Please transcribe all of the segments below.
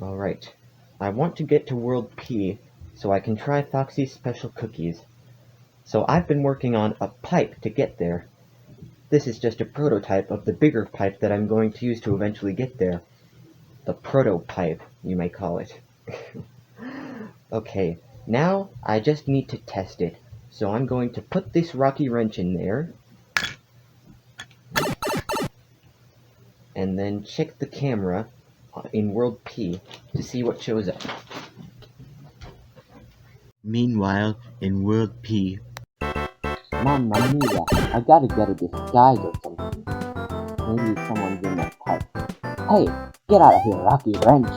Alright, I want to get to World P so I can try Foxy's special cookies. So I've been working on a pipe to get there. This is just a prototype of the bigger pipe that I'm going to use to eventually get there. The prototype, you may call it. Okay, now I just need to test it. So I'm going to put this rocky wrench in there, and then check the camera in World P to see what shows up. Meanwhile, in World P... Mamma mia, I gotta get a disguise or something. Maybe someone's in that pipe. Hey, get out of here, Rocky Wrench!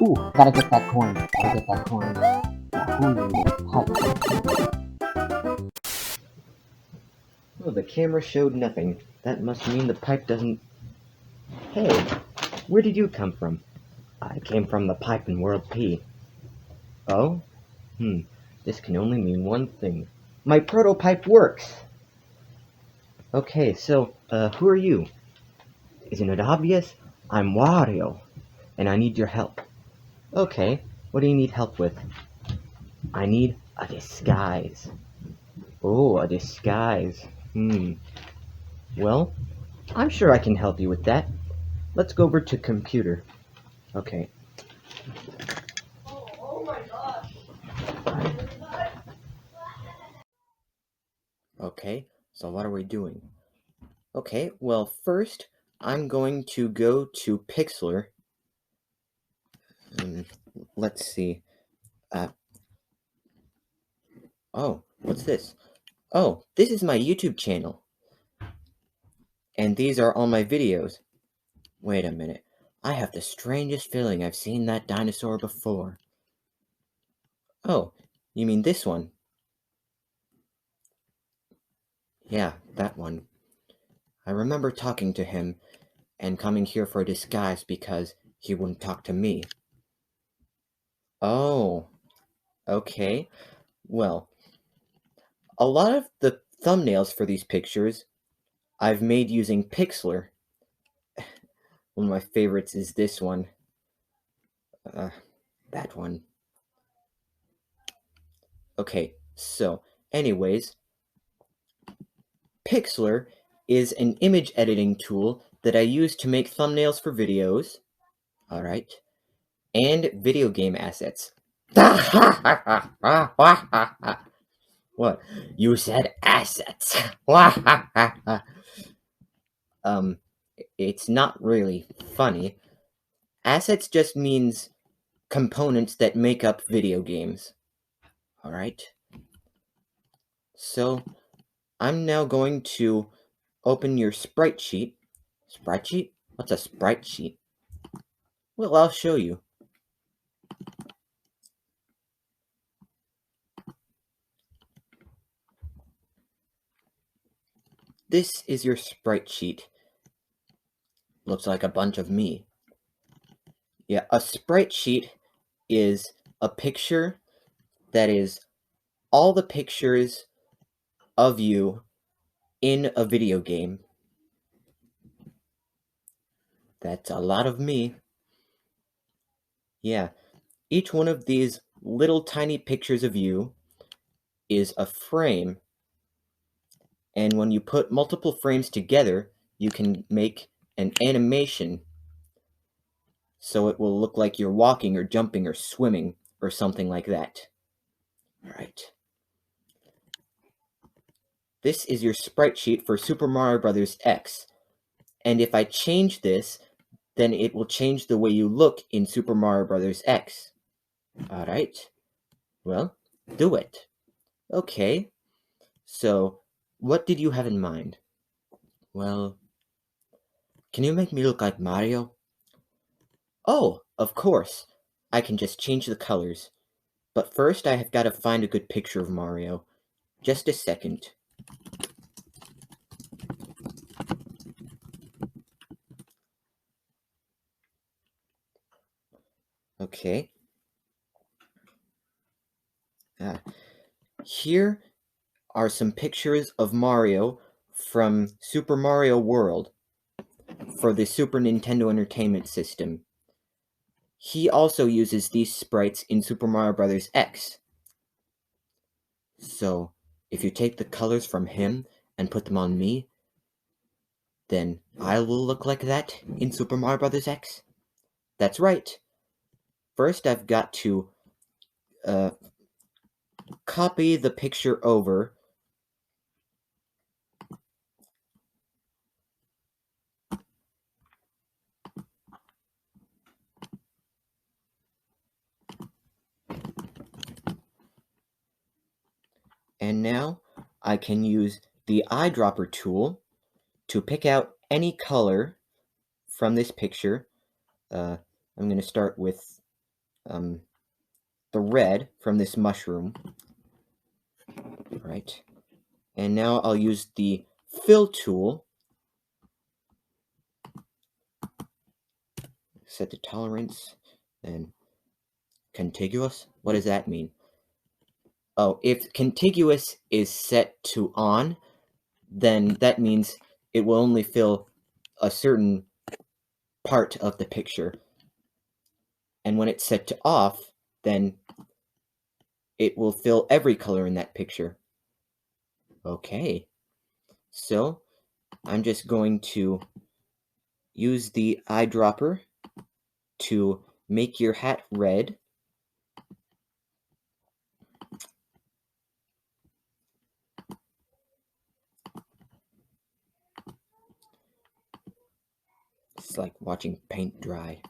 Ooh, gotta get that coin, Now who's in this pipe? Oh, the camera showed nothing. That must mean the pipe doesn't... Hey, where did you come from? I came from the pipe in World P. Oh? This can only mean one thing. My prototype works! Okay, so, who are you? Isn't it obvious? I'm Wario, and I need your help. Okay, what do you need help with? I need a disguise. Oh, a disguise. Well, I'm sure I can help you with that. Let's go over to computer. Okay. Oh my gosh! Okay, so what are we doing? Okay, well, first, I'm going to go to Pixlr. Let's see. Oh, what's this? Oh, this is my YouTube channel. And these are all my videos. Wait a minute. I have the strangest feeling I've seen that dinosaur before. Oh, you mean this one? Yeah, that one. I remember talking to him and coming here for a disguise because he wouldn't talk to me. Oh, okay. Well, a lot of the thumbnails for these pictures I've made using Pixlr. One of my favorites is this one. That one. Okay, so, anyways, Pixlr is an image editing tool that I use to make thumbnails for videos, alright, and video game assets. What? You said assets. It's not really funny. Assets just means components that make up video games. Alright? So, I'm now going to open your sprite sheet. Sprite sheet? What's a sprite sheet? Well, I'll show you. This is your sprite sheet. Looks like a bunch of me. Yeah, a sprite sheet is a picture that is all the pictures of you in a video game. That's a lot of me. Yeah, each one of these little tiny pictures of you is a frame, and when you put multiple frames together, you can make an animation so it will look like you're walking or jumping or swimming or something like that. Alright. This is your sprite sheet for Super Mario Bros. X, and if I change this, then it will change the way you look in Super Mario Bros. X. Alright, well, do it. Okay, so what did you have in mind? Well, can you make me look like Mario? Oh, of course. I can just change the colors. But first I have got to find a good picture of Mario. Just a second. Okay. Here are some pictures of Mario from Super Mario World for the Super Nintendo Entertainment System. he also uses these sprites in Super Mario Bros. X. So, if you take the colors from him and put them on me, then I will look like that in Super Mario Bros. X? That's right. First, I've got to copy the picture over. And now I can use the eyedropper tool to pick out any color from this picture. I'm going to start with the red from this mushroom. Right. And now I'll use the fill tool. Set the tolerance. And contiguous? What does that mean? Oh, if contiguous is set to on, then that means it will only fill a certain part of the picture. And when it's set to off, then it will fill every color in that picture. Okay. So, I'm just going to use the eyedropper to make your hat red. It's like watching paint dry.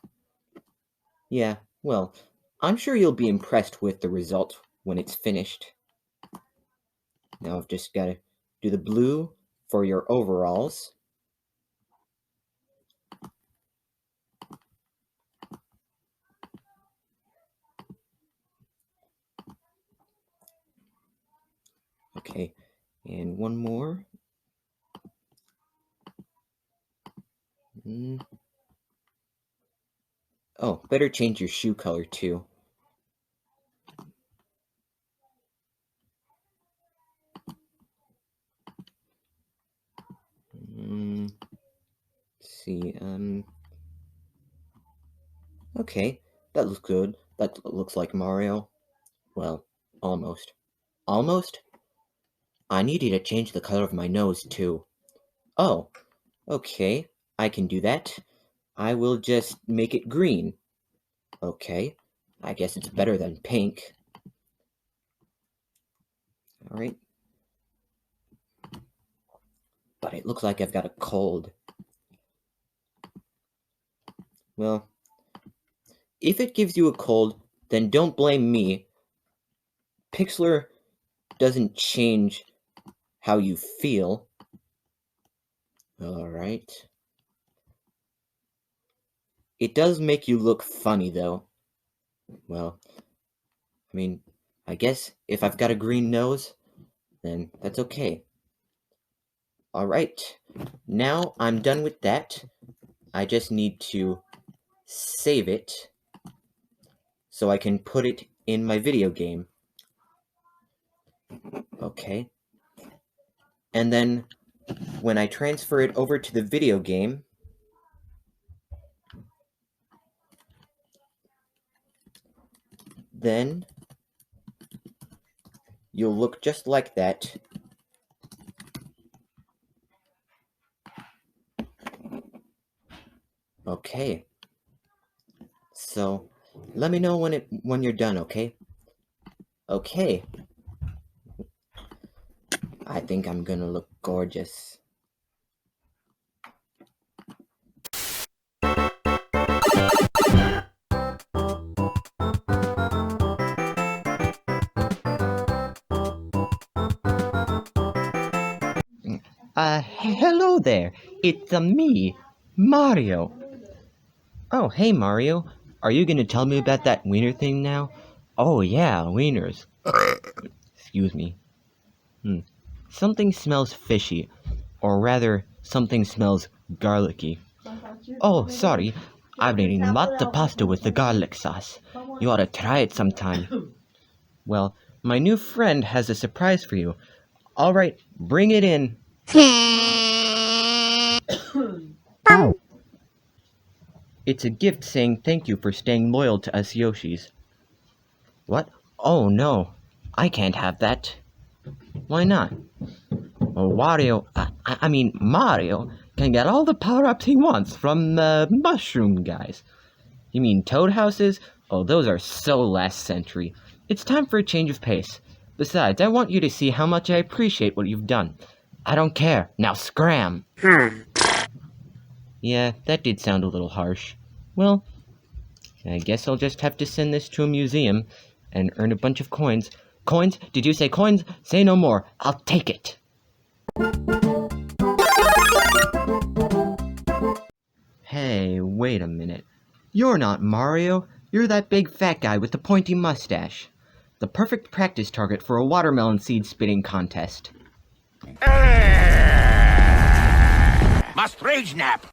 Yeah, well, I'm sure you'll be impressed with the result when it's finished. Now I've just got to do the blue for your overalls. Okay, and one more. Oh, better change your shoe color too. Let's see, okay, that looks good. That looks like Mario. Well, almost. Almost? I need you to change the color of my nose too. Oh, okay, I can do that. I will just make it green. Okay, I guess it's better than pink. Alright. But it looks like I've got a cold. Well, if it gives you a cold, then don't blame me. Pixlr doesn't change how you feel. Alright. It does make you look funny, though. Well, I mean, I guess if I've got a green nose, then that's okay. Alright, now I'm done with that. I just need to save it so I can put it in my video game. Okay. And then when I transfer it over to the video game, then you'll look just like that. Okay. So, let me know when you're done, okay? Okay. I think I'm gonna look gorgeous. Hello there. It's me, Mario. Oh, hey, Mario. Are you gonna tell me about that wiener thing now? Oh, yeah, wieners. Excuse me. Something smells fishy. Or rather, something smells garlicky. Oh, sorry. I'm eating matzah pasta with the garlic sauce. You ought to try it sometime. Well, my new friend has a surprise for you. Alright, bring it in. It's a gift saying thank you for staying loyal to us Yoshis. What? Oh no, I can't have that. Why not? Well, Mario can get all the power-ups he wants from the mushroom guys. You mean toad houses? Oh, those are so last century. It's time for a change of pace. Besides, I want you to see how much I appreciate what you've done. I don't care. Now scram! Yeah, that did sound a little harsh. Well, I guess I'll just have to send this to a museum and earn a bunch of coins. Coins? Did you say coins? Say no more. I'll take it. Hey, wait a minute. You're not Mario. You're that big fat guy with the pointy mustache. The perfect practice target for a watermelon seed spitting contest. Must rage nap.